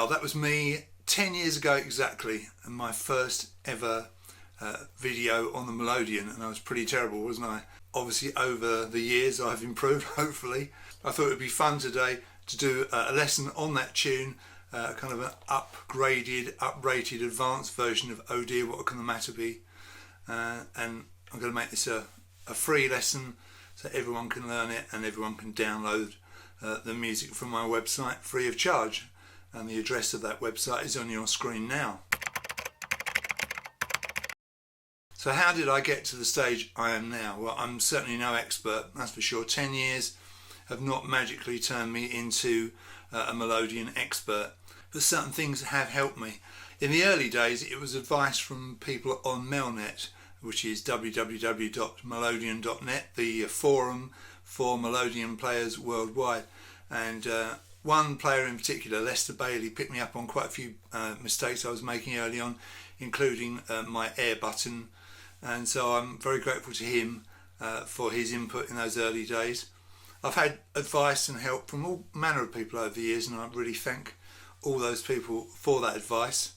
that was me 10 years ago exactly, and my first ever video on the Melodeon, and I was pretty terrible, wasn't I? Obviously over the years I've improved, hopefully. I thought it would be fun today to do a lesson on that tune, kind of an upgraded, uprated, advanced version of Oh Dear What Can the Matter Be, and I'm going to make this a free lesson so everyone can learn it and everyone can download the music from my website free of charge, and the address of that website is on your screen now. So how did I get to the stage I am now? Well, I'm certainly no expert, that's for sure. 10 years have not magically turned me into a Melodeon expert, but certain things have helped me. In the early days, it was advice from people on Melnet, which is www.melodeon.net, the forum for Melodeon players worldwide. And one player in particular, Lester Bailey, picked me up on quite a few mistakes I was making early on, including my air button. And so I'm very grateful to him for his input in those early days. I've had advice and help from all manner of people over the years, and I really thank all those people for that advice.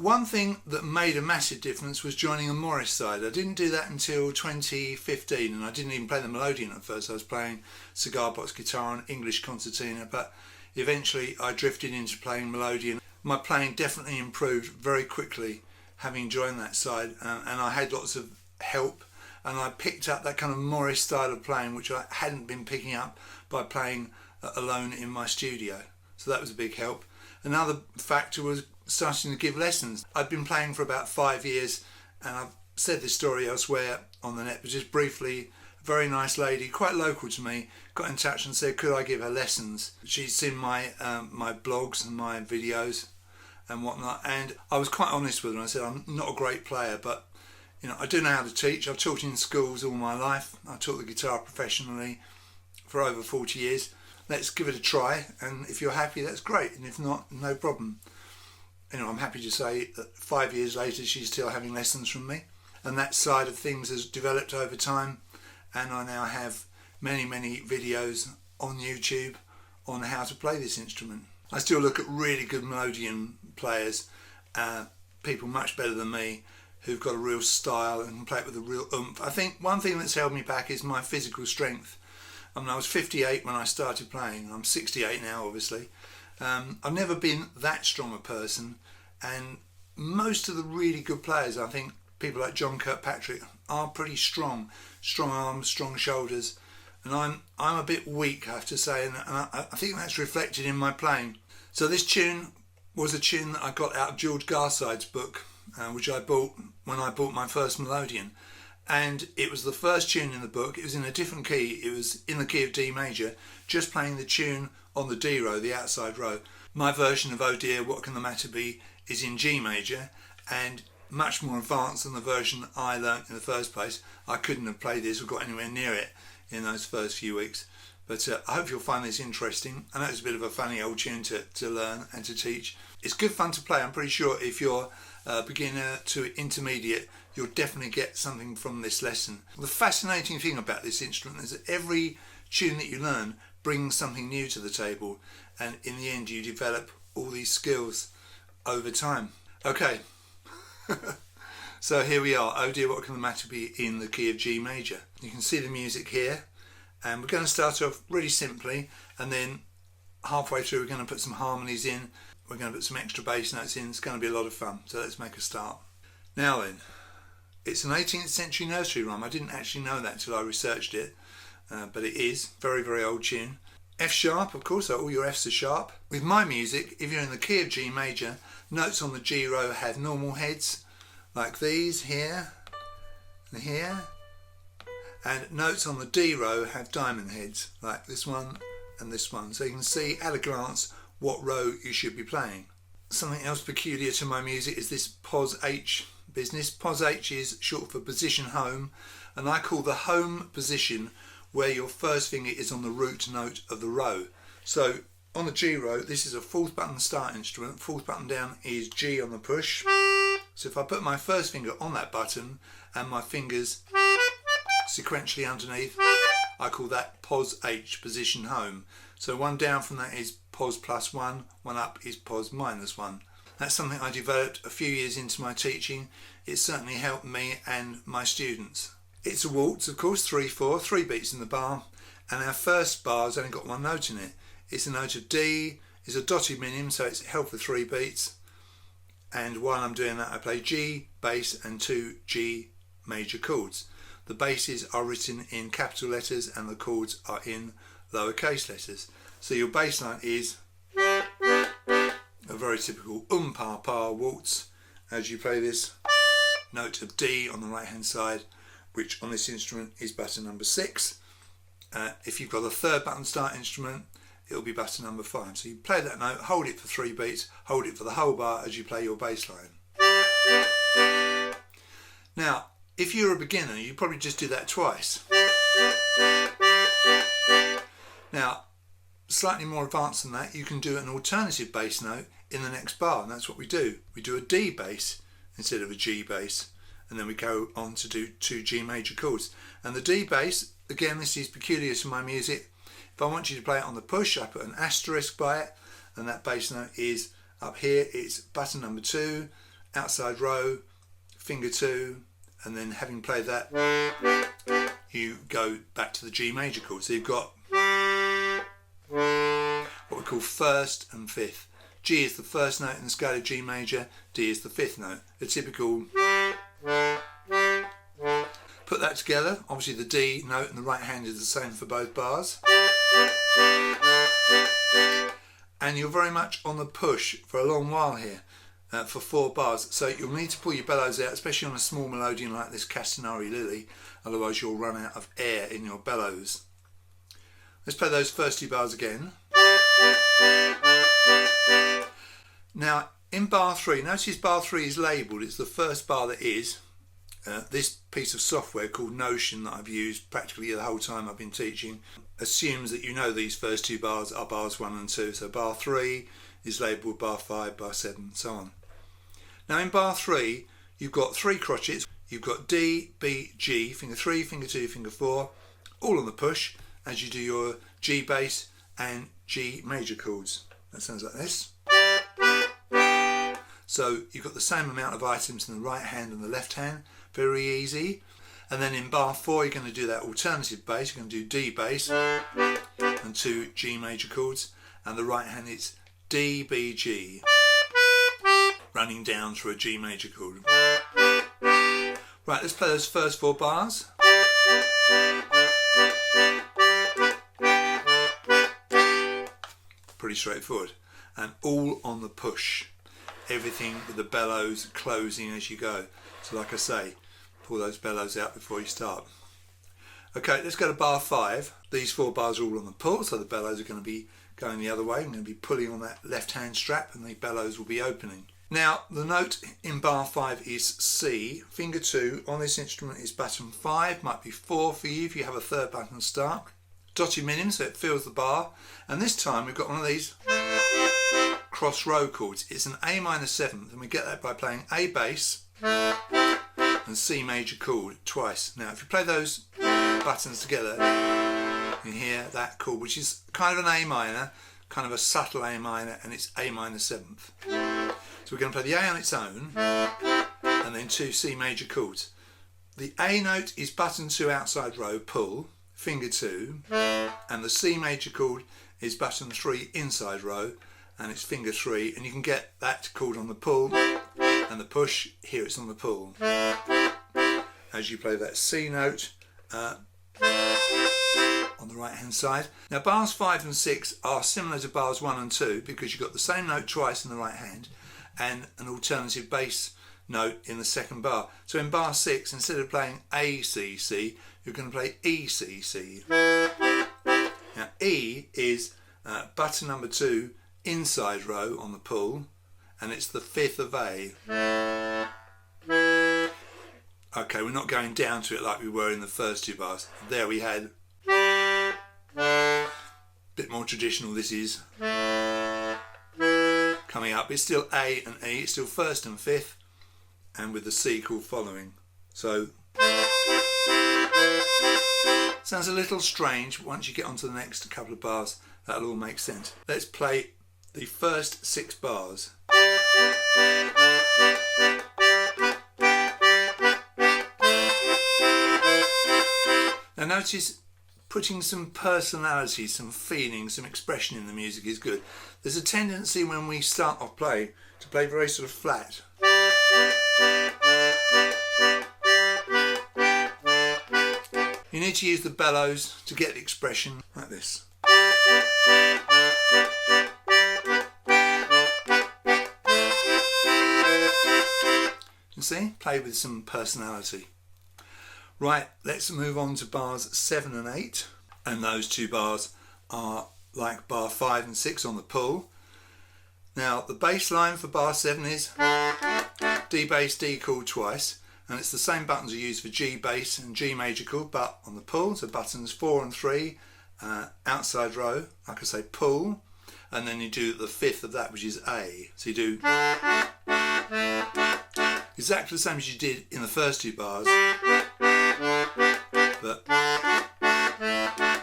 One thing that made a massive difference was joining a Morris side. I didn't do that until 2015, and I didn't even play the Melodeon at first. I was playing cigar box guitar and English concertina, but eventually I drifted into playing Melodeon. My playing definitely improved very quickly having joined that side, and I had lots of help, and I picked up that kind of Morris style of playing which I hadn't been picking up by playing alone in my studio. So that was a big help. Another factor was starting to give lessons. I'd been playing for about 5 years, and I've said this story elsewhere on the net, but just briefly, a very nice lady, quite local to me, got in touch and said could I give her lessons. She'd seen my my blogs and my videos and whatnot, and I was quite honest with her. I said I'm not a great player, but you know, I do know how to teach. I've taught in schools all my life. I taught the guitar professionally for over 40 years. Let's give it a try, and if you're happy, that's great, and if not, no problem. You know, I'm happy to say that 5 years later she's still having lessons from me, and that side of things has developed over time, and I now have many videos on YouTube on how to play this instrument. I still look at really good Melodeon players, people much better than me, who've got a real style and can play it with a real oomph. I think one thing that's held me back is my physical strength. I mean, I was 58 when I started playing. I'm 68 now, obviously. I've never been that strong a person, and most of the really good players, I think people like John Kirkpatrick, are pretty strong arms, strong shoulders, and I'm a bit weak, I have to say, and I think that's reflected in my playing. So this tune was a tune that I got out of George Garside's book, which I bought when I bought my first Melodeon, and it was the first tune in the book. It was in a different key. It was in the key of D major, just playing the tune on the D row, the outside row. My version of Oh Dear What Can the Matter Be is in G major, and much more advanced than the version I learnt in the first place. I couldn't have played this or got anywhere near it in those first few weeks, but I hope you'll find this interesting. I know it's a bit of a funny old tune to learn and to teach. It's good fun to play. I'm pretty sure if you're a beginner to intermediate, you'll definitely get something from this lesson. The fascinating thing about this instrument is that every tune that you learn brings something new to the table, and in the end you develop all these skills over time. Okay, so here we are. Oh Dear What Can the Matter Be in the key of G major. You can see the music here, and we're going to start off really simply, and then halfway through we're going to put some harmonies in, we're going to put some extra bass notes in. It's going to be a lot of fun, so let's make a start. Now then, it's an 18th century nursery rhyme. I didn't actually know that until I researched it, but it is very old tune. F sharp, of course, so all your Fs are sharp. With my music, if you're in the key of G major, notes on the G row have normal heads, like these here and here, and notes on the D row have diamond heads, like this one and this one, so you can see at a glance what row you should be playing. Something else peculiar to my music is this pos H business. Pos H is short for position home, and I call the home position where your first finger is on the root note of the row. So on the G row, this is a fourth button start instrument. Fourth button down is G on the push. So if I put my first finger on that button and my fingers sequentially underneath, I call that pos H, position home. So one down from that is pos plus 1, one up is pos minus 1. That's something I developed a few years into my teaching. It certainly helped me and my students. It's a waltz, of course, 3/4, 3 beats in the bar, and our first bar has only got one note in it. It's a note of D, it's a dotted minim, so it's held for 3 beats, and while I'm doing that I play G, bass, and 2 G major chords. The basses are written in capital letters and the chords are in lowercase letters. So your bass line is a very typical pa-pa waltz as you play this note of D on the right hand side, which on this instrument is button number 6. If you've got a third button start instrument, it'll be button number 5. So you play that note, hold it for 3 beats, hold it for the whole bar as you play your bass line. Now, if you're a beginner, you probably just do that twice. Now, slightly more advanced than that, you can do an alternative bass note in the next bar, and that's what we do. We do a D bass instead of a G bass, and then we go on to do 2 G major chords. And the D bass, again, this is peculiar to my music. If I want you to play it on the push, I put an asterisk by it, and that bass note is up here. It's button number 2, outside row, finger 2, and then having played that, you go back to the G major chord. So you've got what we call first and fifth. G is the first note in the scale of G major, D is the 5th note. A typical. Put that together, obviously the D note in the right hand is the same for both bars. And you're very much on the push for a long while here, for 4 bars. So you'll need to pull your bellows out, especially on a small melodeon like this Castanari Lily, otherwise you'll run out of air in your bellows. Let's play those first 2 bars again. Now in bar 3, notice bar 3 is labelled, it's the first bar that is. This piece of software called Notion that I've used practically the whole time I've been teaching assumes that you know these first 2 bars are bars 1 and 2. So bar 3 is labelled bar 5, bar 7 and so on. Now in bar 3 you've got 3 crotchets. You've got D, B, G, finger 3, finger 2, finger 4, all on the push as you do your G bass and G major chords. That sounds like this. So you've got the same amount of items in the right hand and the left hand, very easy. And then in bar 4 you're going to do that alternative bass, you're going to do D bass and 2 G major chords, and the right hand it's D, B, G, running down through a G major chord. Right, let's play those first 4 bars. Pretty straightforward, and all on the push. Everything with the bellows closing as you go. So like I say, pull those bellows out before you start. Okay, let's go to bar 5. These 4 bars are all on the pull, so the bellows are going to be going the other way. I'm going to be pulling on that left hand strap and the bellows will be opening. Now the note in bar 5 is C. Finger 2 on this instrument is button 5, might be 4 for you if you have a third button start. Dotted minim so it fills the bar, and this time we've got one of these cross row chords. It's an A minor 7th, and we get that by playing A bass and C major chord twice. Now if you play those buttons together you hear that chord, which is kind of an A minor, kind of a subtle A minor, and it's A minor 7th. So we're going to play the A on its own and then 2 C major chords. The A note is button 2 outside row, pull, finger 2, and the C major chord is button 3 inside row, and it's finger 3, and you can get that chord on the pull and the push. Here it's on the pull as you play that C note on the right hand side. Now bars 5 and 6 are similar to bars 1 and 2 because you've got the same note twice in the right hand and an alternative bass note in the second bar. So in bar 6, instead of playing A, C, C, you're going to play E, C, C. Now E is button number 2 inside row on the pull, and it's the 5th of A. Okay, we're not going down to it like we were in the first 2 bars. There we had a bit more traditional. This is coming up. It's still A and E, it's still 1st and 5th, and with the C chord following. So sounds a little strange, but once you get onto the next couple of bars that'll all make sense. Let's play the first 6 bars. Now notice putting some personality, some feeling, some expression in the music is good. There's a tendency when we start off play to play very sort of flat. You need to use the bellows to get the expression like this. You see? Play with some personality. Right, let's move on to bars 7 and 8. And those 2 bars are like bar 5 and 6 on the pull. Now, the bass line for bar 7 is D bass, D chord twice. And it's the same buttons we use for G bass and G major chord, but on the pull. So buttons 4 and 3, outside row, like I say, pull. And then you do the 5th of that, which is A. So you do exactly the same as you did in the first 2 bars. But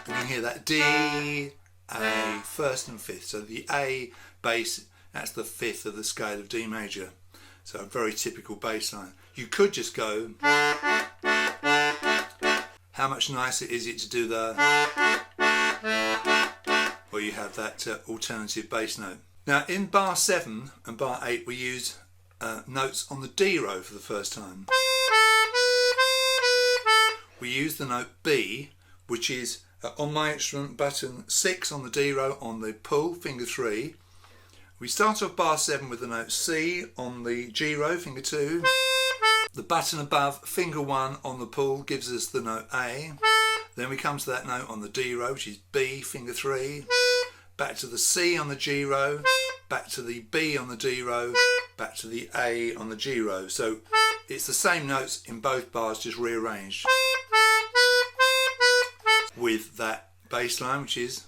you can hear that D, A, 1st and 5th. So the A bass, that's the 5th of the scale of D major. So a very typical bass line. You could just go, how much nicer is it to do the, where you have that alternative bass note. Now in bar 7 and bar 8 we use notes on the D row for the first time. We use the note B, which is on my instrument button 6 on the D row on the pull, finger 3. We start off bar 7 with the note C on the G row, finger 2. The button above, finger 1 on the pull, gives us the note A. Then we come to that note on the D row, which is B, finger 3. Back to the C on the G row, back to the B on the D row, back to the A on the G row. So it's the same notes in both bars, just rearranged. With that bass line, which is.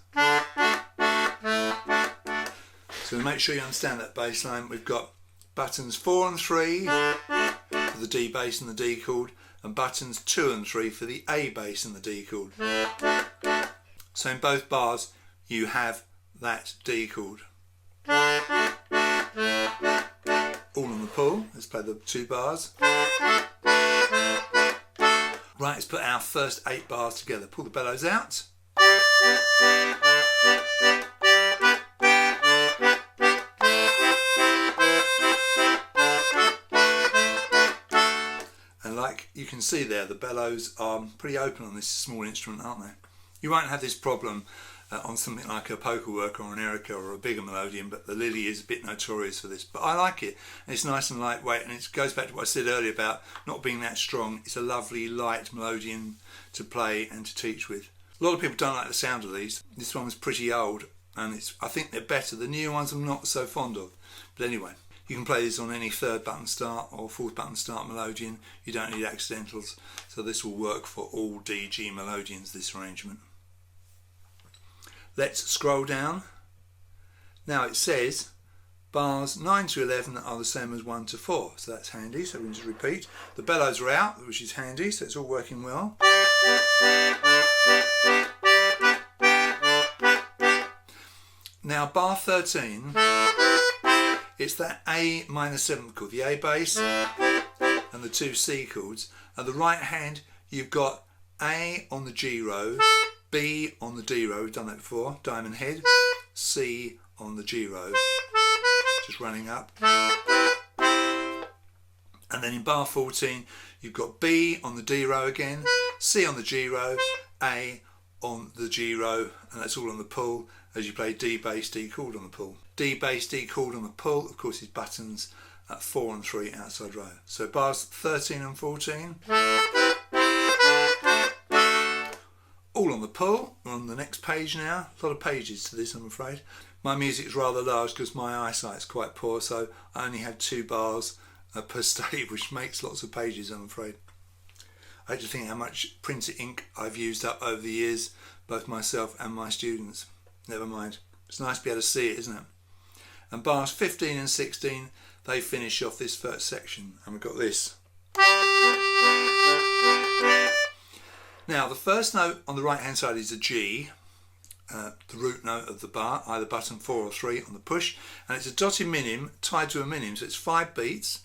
So to make sure you understand that bass line, we've got buttons 4 and 3 for the D bass and the D chord, and buttons 2 and 3 for the A bass and the D chord. So in both bars you have that D chord. All on the pull. Let's play the 2 bars. Right, let's put our first 8 bars together. Pull the bellows out. And like you can see there, the bellows are pretty open on this small instrument, aren't they? You won't have this problem on something like a poker work or an Erratum or a bigger Melodeon, but the Lily is a bit notorious for this. But I like it, and it's nice and lightweight, and it goes back to what I said earlier about not being that strong. It's a lovely light Melodeon to play and to teach with. A lot of people don't like the sound of these. This one was pretty old, and I think they're better. The new ones I'm not so fond of. But anyway, you can play this on any 3rd button start or 4th button start Melodeon. You don't need accidentals, so this will work for all DG Melodeons, this arrangement. Let's scroll down. Now it says bars 9 to 11 are the same as 1 to 4, so that's handy. So we can just repeat. The bellows are out, which is handy, so it's all working well. Now bar 13, it's that A minor 7th chord, the A bass and the 2 C chords. At the right hand you've got A on the G row, B on the D row, we've done that before, diamond head, C on the G row, just running up. And then in bar 14 you've got B on the D row again, C on the G row, A on the G row, and that's all on the pull as you play D bass, D chord on the pull. D bass, D chord on the pull, of course, is buttons 4 and 3 outside row. So bars 13 and 14. All on the pull. We're on the next page now. A lot of pages to this, I'm afraid. My music is rather large because my eyesight's quite poor, so I only have 2 bars per stave, which makes lots of pages, I'm afraid. I hate to think how much printer ink I've used up over the years, both myself and my students. Never mind. It's nice to be able to see it, isn't it? And bars 15 and 16, they finish off this first section, and we've got this. Now the first note on the right hand side is a G, the root note of the bar, either button 4 or 3 on the push, and it's a dotted minim tied to a minim, so it's 5 beats.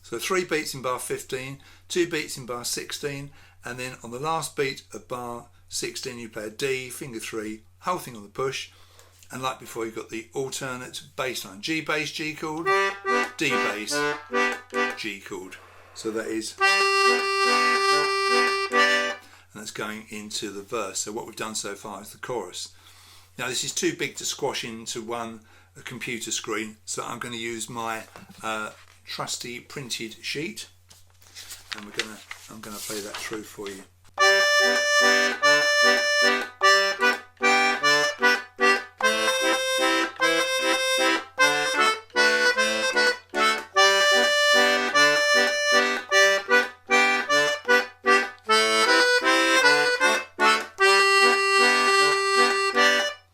So 3 beats in bar 15, 2 beats in bar 16, and then on the last beat of bar 16 you play a D, finger 3, whole thing on the push, and like before you've got the alternate bass line, G bass, G chord, D bass, G chord. So that is, and that's going into the verse. So what we've done so far is the chorus. Now this is too big to squash into one computer screen, so I'm going to use my trusty printed sheet, and I'm gonna play that through for you.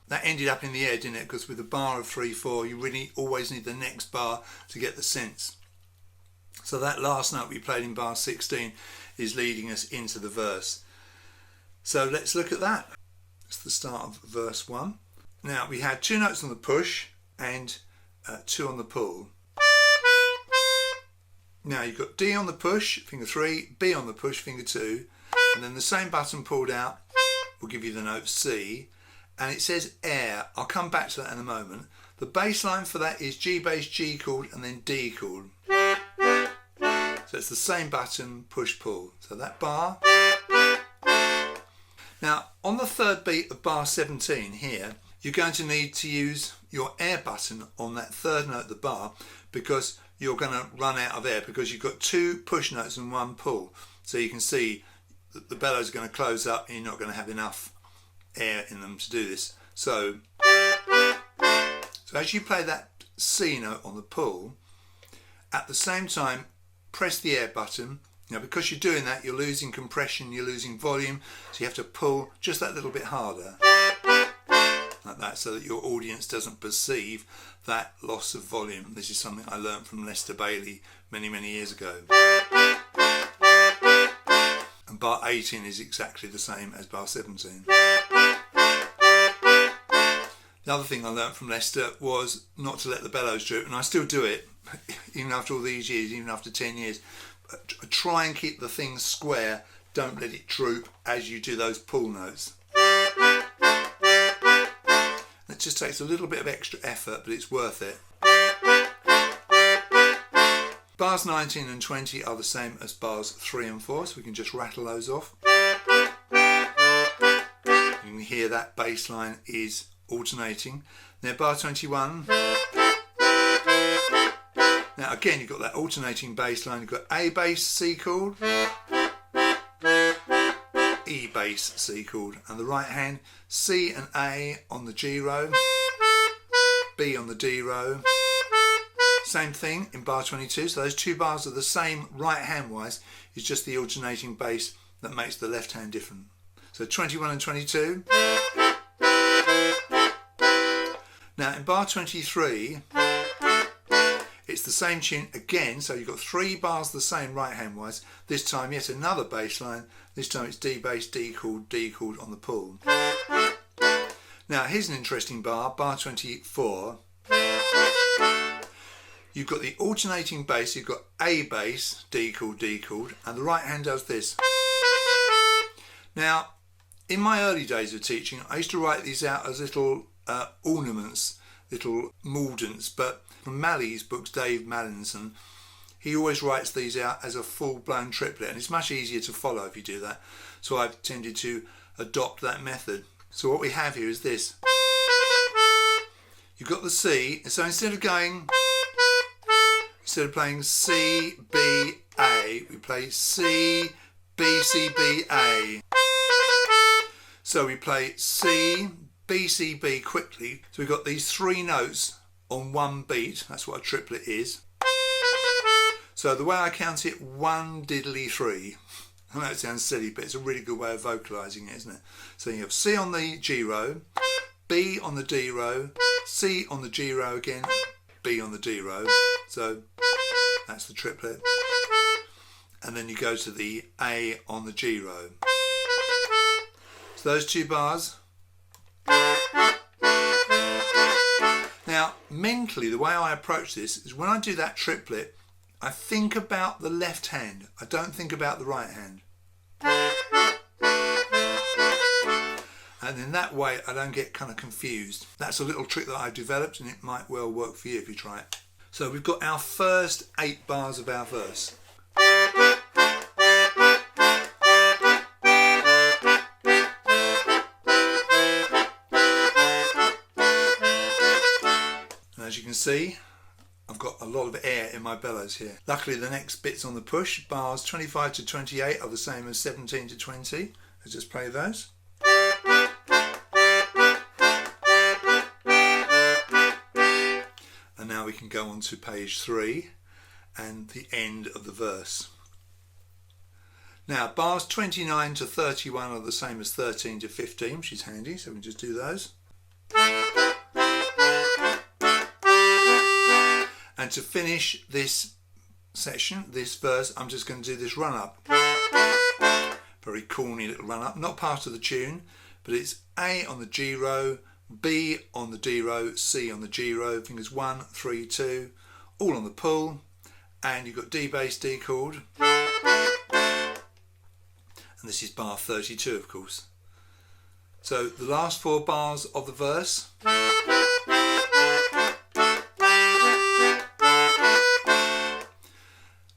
That ended up in the air, didn't it? Because with a bar of 3/4, you really always need the next bar to get the sense. So that last note we played in bar 16 is leading us into the verse. So let's look at that. It's the start of verse 1. Now we had 2 notes on the push and 2 on the pull. Now you've got D on the push, finger 3, B on the push, finger 2, and then the same button pulled out will give you the note C, and it says air. I'll come back to that in a moment. The bass line for that is G bass, G chord, and then D chord. So it's the same button, push, pull. So that bar. Now on the 3rd beat of bar 17 here, you're going to need to use your air button on that 3rd note of the bar, because you're going to run out of air because you've got 2 push notes and 1 pull. So you can see that the bellows are going to close up and you're not going to have enough air in them to do this. So as you play that C note on the pull, at the same time press the air button. Now because you're doing that, you're losing compression, you're losing volume, so you have to pull just that little bit harder, like that, so that your audience doesn't perceive that loss of volume. This is something I learned from Lester Bailey many years ago. And bar 18 is exactly the same as bar 17. The other thing I learned from Lester was not to let the bellows droop, and I still do it even after all these years, even after 10 years. Try and keep the thing square, don't let it droop as you do those pull notes. It just takes a little bit of extra effort, but it's worth it. Bars 19 and 20 are the same as bars 3 and 4, so we can just rattle those off. You can hear that bass line is alternating. Now bar 21. Now again you've got that alternating bass line. You've got A bass, C chord, E bass, C chord, and the right hand C and A on the G row, B on the D row. Same thing in bar 22. So those 2 bars are the same right hand wise. It's just the alternating bass that makes the left hand different. So 21 and 22. Now in bar 23, it's the same tune again, so you've got 3 bars the same right hand wise. This time yet another bass line. This time it's D bass, D chord on the pull. Now here's an interesting bar, bar 24. You've got the alternating bass, you've got A bass, D chord, and the right hand does this. Now in my early days of teaching, I used to write these out as little ornaments, little mordants, but from Mally's books, Dave Mallinson, he always writes these out as a full-blown triplet, and it's much easier to follow if you do that. So I've tended to adopt that method. So what we have here is this. You've got the C, so instead of playing C, B, A, we play C, B, C, B, A. So we play C, B, C, B quickly. So we've got these 3 notes on 1 beat. That's what a triplet is. So the way I count it, 1 diddly 3. I know it sounds silly, but it's a really good way of vocalising it, isn't it? So you have C on the G row, B on the D row, C on the G row again, B on the D row. So that's the triplet. And then you go to the A on the G row. So those 2 bars. Now, mentally, the way I approach this is when I do that triplet, I think about the left hand. I don't think about the right hand. And in that way, I don't get kind of confused. That's a little trick that I developed, and it might well work for you if you try it. So we've got our first 8 bars of our verse. And as you can see, I've got a lot of air in my bellows here. Luckily, the next bits on the push, bars 25 to 28, are the same as 17 to 20. Let's just play those. And now we can go on to page 3 and the end of the verse. Now, bars 29 to 31 are the same as 13 to 15, which is handy, so we can just do those. And to finish this section, this verse, I'm just going to do this run up. Very corny little run up, not part of the tune, but it's A on the G row, B on the D row, C on the G row, fingers 1, 3, 2, all on the pull, and you've got D bass, D chord, and this is bar 32 of course. So the last 4 bars of the verse.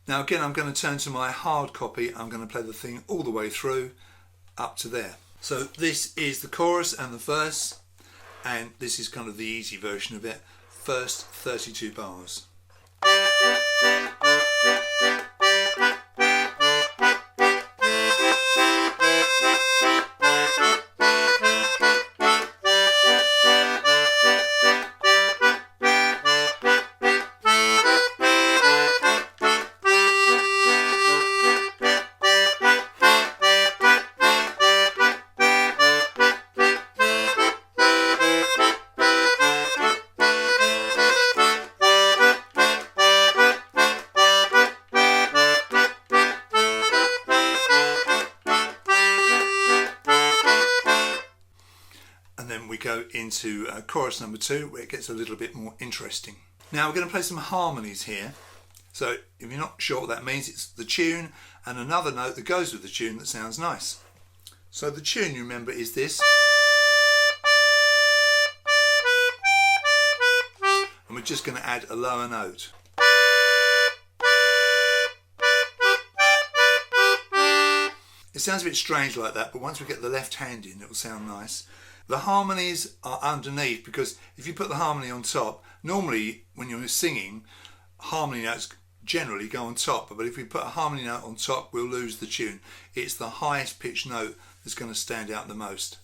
Now again, I'm going to turn to my hard copy. I'm going to play the thing all the way through up to there. So this is the chorus and the verse, and this is kind of the easy version of it. First 32 bars. And then we go into chorus number 2, where it gets a little bit more interesting. Now we're going to play some harmonies here. So if you're not sure what that means, it's the tune and another note that goes with the tune that sounds nice. So the tune, you remember, is this. And we're just going to add a lower note. It sounds a bit strange like that, but once we get the left hand in, it'll sound nice. The harmonies are underneath, because if you put the harmony on top, normally when you're singing, harmony notes generally go on top, but if we put a harmony note on top, we'll lose the tune. It's the highest pitched note that's going to stand out the most.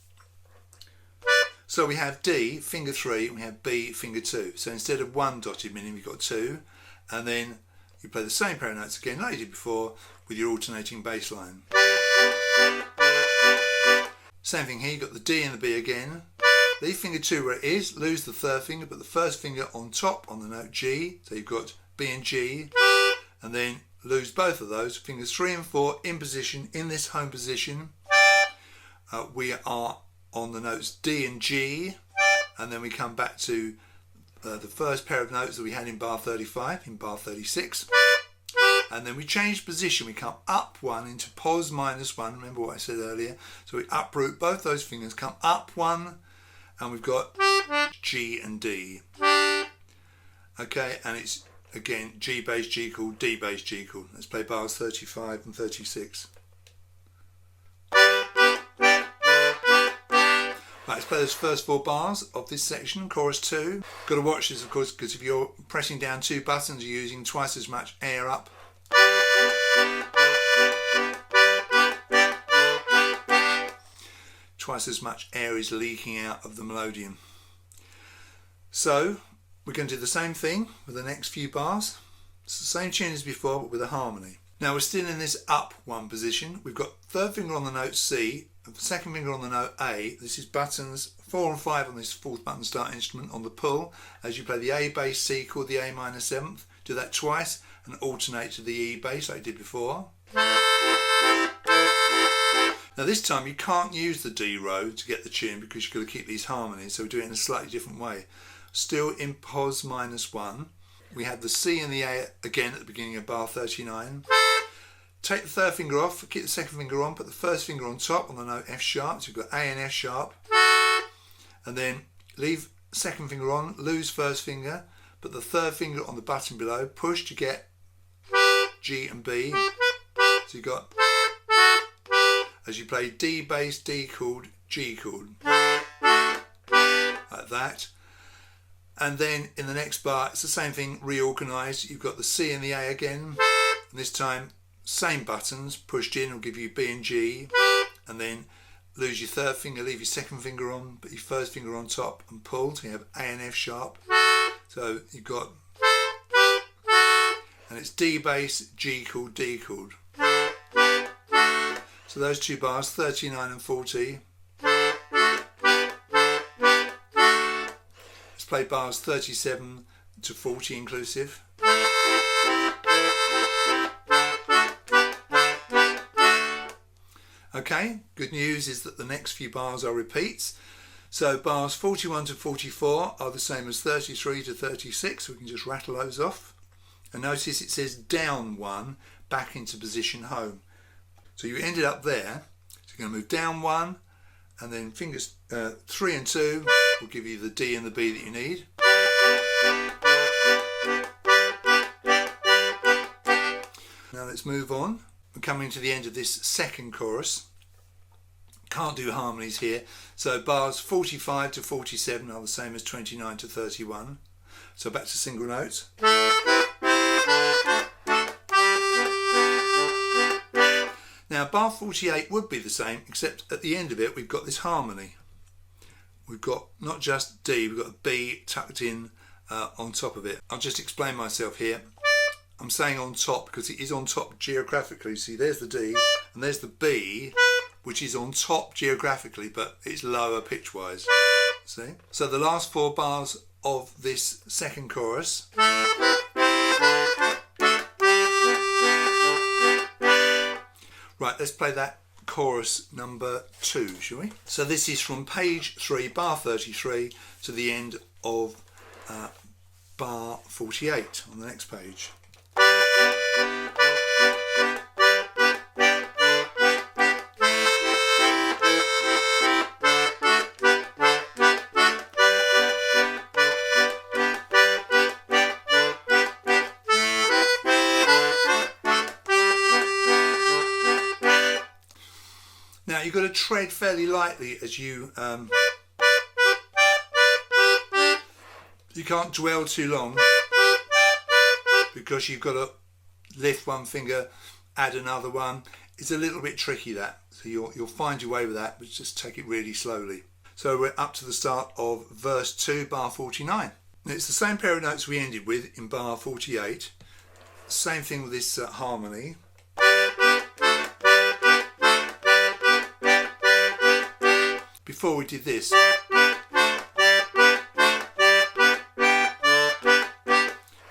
So we have D, finger 3, and we have B, finger 2. So instead of 1 dotted minim, we've got 2, and then you play the same pair of notes again like you did before with your alternating bass line. Same thing here, you've got the D and the B again. Leave finger 2 where it is, lose the third finger, put the first finger on top on the note G. So you've got B and G, and then lose both of those. Fingers 3 and 4 in position, in this home position. We are on the notes D and G, and then we come back to the first pair of notes that we had in bar 35, in bar 36. And then we change position, we come up 1 into pos minus 1, remember what I said earlier. So we uproot both those fingers, come up 1, and we've got G and D. Okay, and it's again G bass, G chord, D bass, G chord. Let's play bars 35 and 36. Right, let's play those first 4 bars of this section, chorus 2. Got to watch this, of course, because if you're pressing down 2 buttons, you're using twice as much air up. Twice as much air is leaking out of the Melodeon. So we're going to do the same thing with the next few bars. It's the same tune as before, but with a harmony. Now we're still in this up 1 position. We've got third finger on the note C, second finger on the note A. This is buttons 4 and 5 on this 4th button start instrument on the pull. As you play the A bass, C chord, the A minor 7th, do that twice and alternate to the E bass like I did before. Now this time you can't use the D row to get the tune because you've got to keep these harmonies, so we do it in a slightly different way. still in pos -1. We have the C and the A again at the beginning of bar 39. Take the third finger off, keep the second finger on, put the first finger on top on the note F sharp, so you've got A and F sharp, and then leave second finger on, lose first finger, put the third finger on the button below, push to get G and B, so you've got, as you play D bass, D chord, G chord, like that. And then in the next bar it's the same thing reorganised. You've got the C and the A again, and this time same buttons, pushed in will give you B and G, and then lose your third finger, leave your second finger on, put your first finger on top and pull, so you have A and F sharp. So you've got, and it's D bass, G chord, D chord. So those two bars, 39 and 40. Let's play bars 37 to 40 inclusive. Okay, good news is that the next few bars are repeats. So bars 41 to 44 are the same as 33 to 36. We can just rattle those off. And notice it says down 1, back into position home. So you ended up there. So you're going to move down 1, and then fingers 3 and 2 will give you the D and the B that you need. Now let's move on. We're coming to the end of this second chorus. Can't do harmonies here, so bars 45 to 47 are the same as 29 to 31. So back to single notes. Now bar 48 would be the same, except at the end of it we've got this harmony. We've got not just D, we've got a B tucked in on top of it. I'll just explain myself here. I'm saying on top because it is on top geographically. See, there's the D and there's the B, which is on top geographically, but it's lower pitch wise. See? So the last 4 bars of this second chorus. Right, let's play that chorus number 2, shall we? So this is from page 3, bar 33, to the end of bar 48 on the next page. Now you've got to tread fairly lightly as you can't dwell too long, because you've got to lift one finger, add another one. It's a little bit tricky, that, so you'll find your way with that, but just take it really slowly. So we're up to the start of verse 2, bar 49. And it's the same pair of notes we ended with in bar 48. Same thing with this harmony. Before we did this,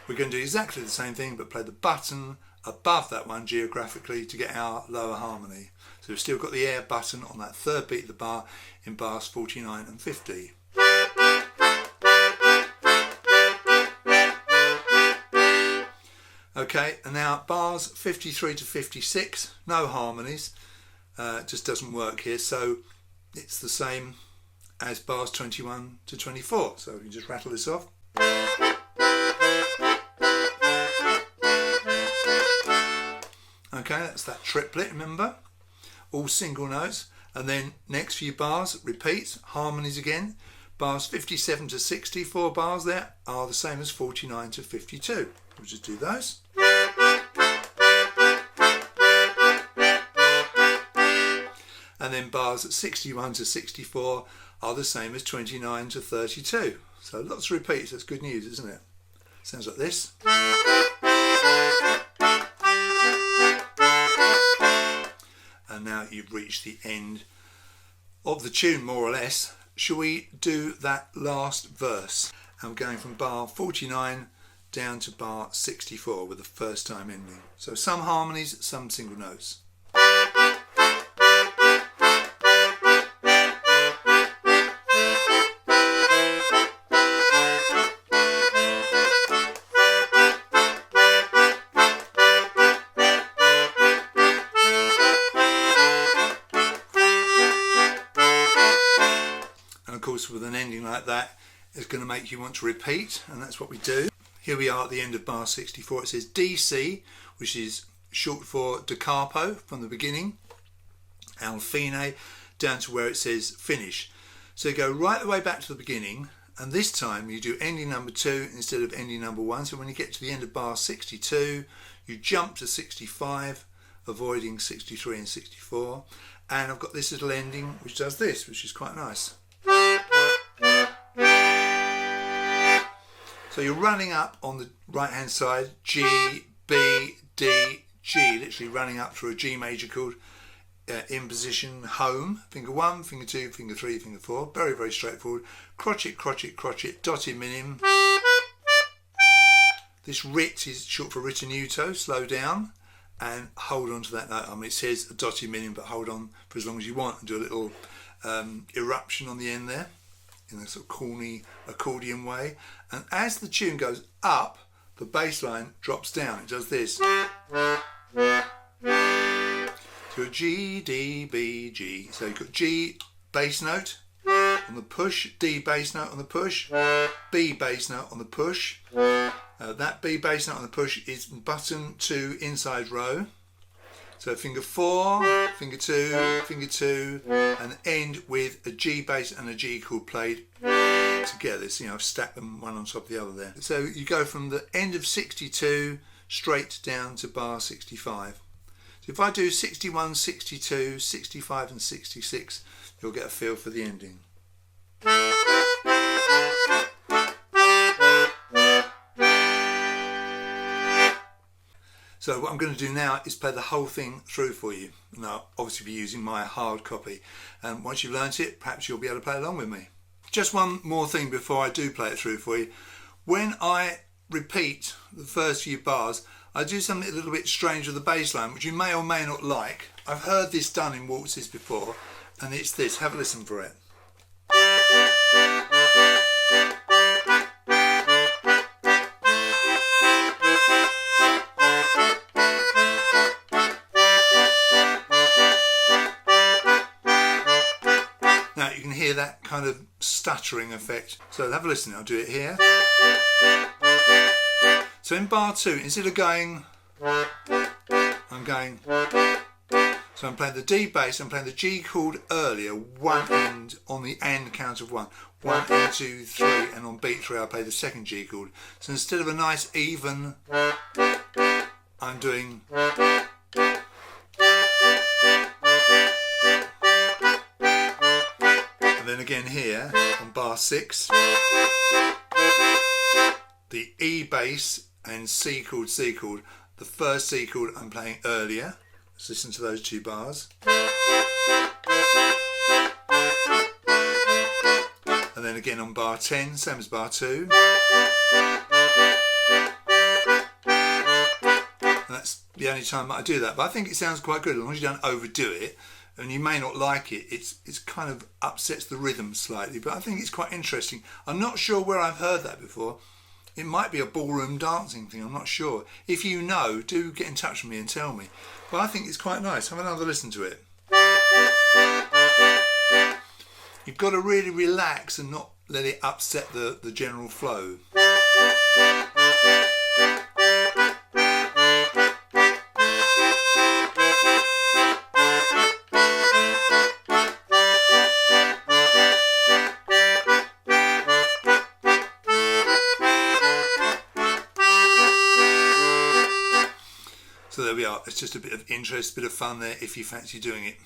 we're going to do exactly the same thing, but play the button above that one geographically to get our lower harmony. So we've still got the air button on that third beat of the bar in bars 49 and 50. Okay, and now bars 53 to 56, no harmonies, it just doesn't work here, so it's the same as bars 21 to 24, so we can just rattle this off. Okay, that's that triplet, remember? All single notes. And then next few bars, repeats, harmonies again. Bars 57 to 60, 4 bars there, are the same as 49 to 52. We'll just do those. And then bars 61 to 64 are the same as 29 to 32. So lots of repeats, that's good news, isn't it? Sounds like this. And now you've reached the end of the tune, more or less. Shall we do that last verse? And we're going from bar 49 down to bar 64 with the first time ending. So some harmonies, some single notes. like that is going to make you want to repeat, and that's what we do. Here we are at the end of bar 64. It says DC, which is short for da capo from the beginning, al fine, down to where it says finish. So you go right the way back to the beginning, and this time you do ending number 2 instead of ending number 1. So when you get to the end of bar 62, you jump to 65, avoiding 63 and 64. And I've got this little ending which does this, which is quite nice. So you're running up on the right hand side, G, B, D, G, literally running up through a G major chord in position home, finger 1, finger 2, finger 3, finger 4, very, very straightforward. Crotchet, crotchet, crotchet, dotted minim. This rit is short for ritenuto, slow down and hold on to that note. I mean, it says a dotted minim, but hold on for as long as you want and do a little eruption on the end there in a sort of corny accordion way. And as the tune goes up, the bass line drops down. It does this. So a G, D, B, G. So you've got G bass note on the push, D bass note on the push, B bass note on the push. That B bass note on the push is button 2 inside row. So finger 4, finger 2, finger 2, and end with a G bass and a G chord played together. So, I've stacked them one on top of the other there. So you go from the end of 62 straight down to bar 65. So if I do 61, 62, 65 and 66, you'll get a feel for the ending. So what I'm going to do now is play the whole thing through for you. And I'll obviously be using my hard copy. And once you've learnt it, perhaps you'll be able to play along with me. Just one more thing before I do play it through for you. When I repeat the first few bars, I do something a little bit strange with the bass line, which you may or may not like. I've heard this done in waltzes before, and it's this. Have a listen for it. Now you can hear that kind of stuttering effect. So have a listen. I'll do it here. So in bar 2, instead of going, I'm going. So I'm playing the D bass, I'm playing the G chord earlier, one end on the and count of 1. 1 and 2, 3, and on beat 3 I play the second G chord. So instead of a nice even, I'm doing. And then again here on bar 6, the E bass and C chord, the first C chord I'm playing earlier. Let's listen to those 2 bars. And then again on bar 10, same as bar 2. And that's the only time that I do that. But I think it sounds quite good as long as you don't overdo it. And you may not like it, it's kind of upsets the rhythm slightly, but I think it's quite interesting. I'm not sure where I've heard that before. It might be a ballroom dancing thing, I'm not sure. If you know, do get in touch with me and tell me. But I think it's quite nice. Have another listen to it. You've got to really relax and not let it upset the general flow. So there we are. It's just a bit of interest, a bit of fun there if you fancy doing it.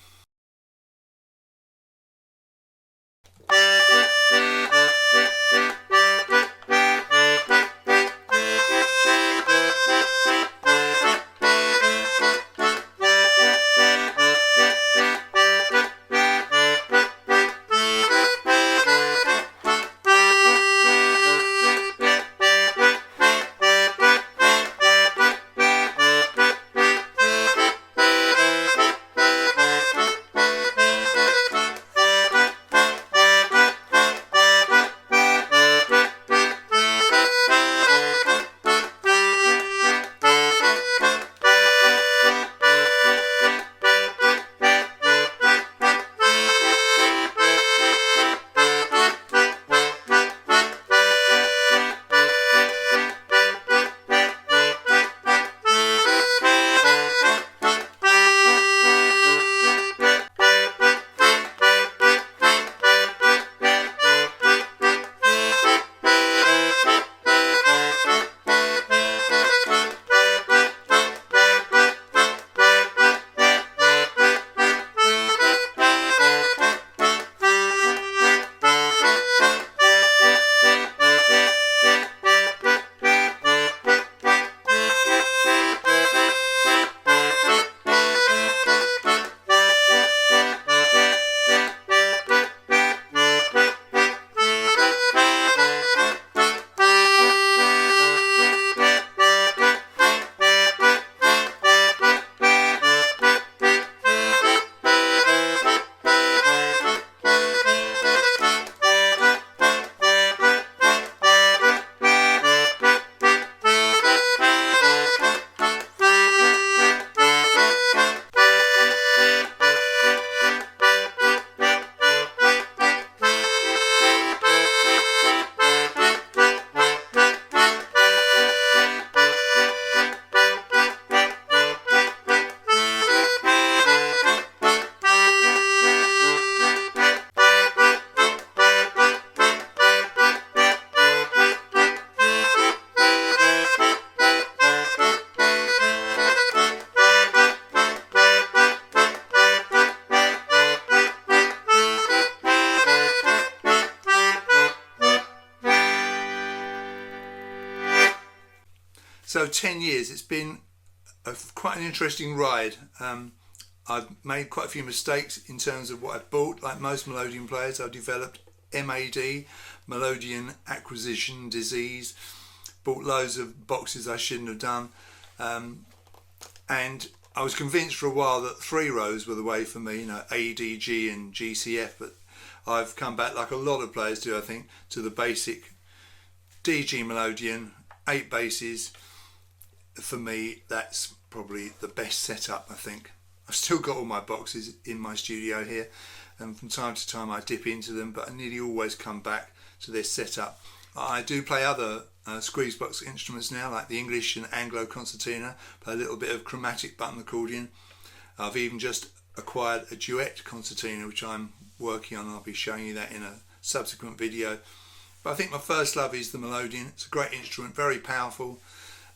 So 10 years, it's been quite an interesting ride. I've made quite a few mistakes in terms of what I've bought. Like most Melodeon players, I've developed MAD, Melodeon Acquisition Disease, bought loads of boxes I shouldn't have done, and I was convinced for a while that 3 rows were the way for me, A, D, G and GCF, but I've come back, like a lot of players do I think, to the basic DG Melodeon, 8 bases. For me, that's probably the best setup, I think. I've still got all my boxes in my studio here, and from time to time I dip into them, but I nearly always come back to their setup. I do play other squeeze box instruments now, like the English and Anglo concertina, play a little bit of chromatic button accordion. I've even just acquired a duet concertina, which I'm working on. I'll be showing you that in a subsequent video. But I think my first love is the Melodeon. It's a great instrument, very powerful,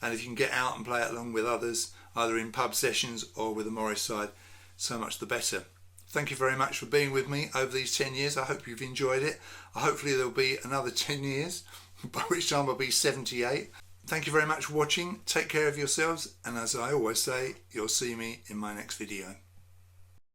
and if you can get out and play it along with others, either in pub sessions or with a Morris side, so much the better. Thank you very much for being with me over these 10 years. I hope you've enjoyed it. Hopefully there'll be another 10 years, by which time I'll be 78. Thank you very much for watching. Take care of yourselves, and as I always say, you'll see me in my next video.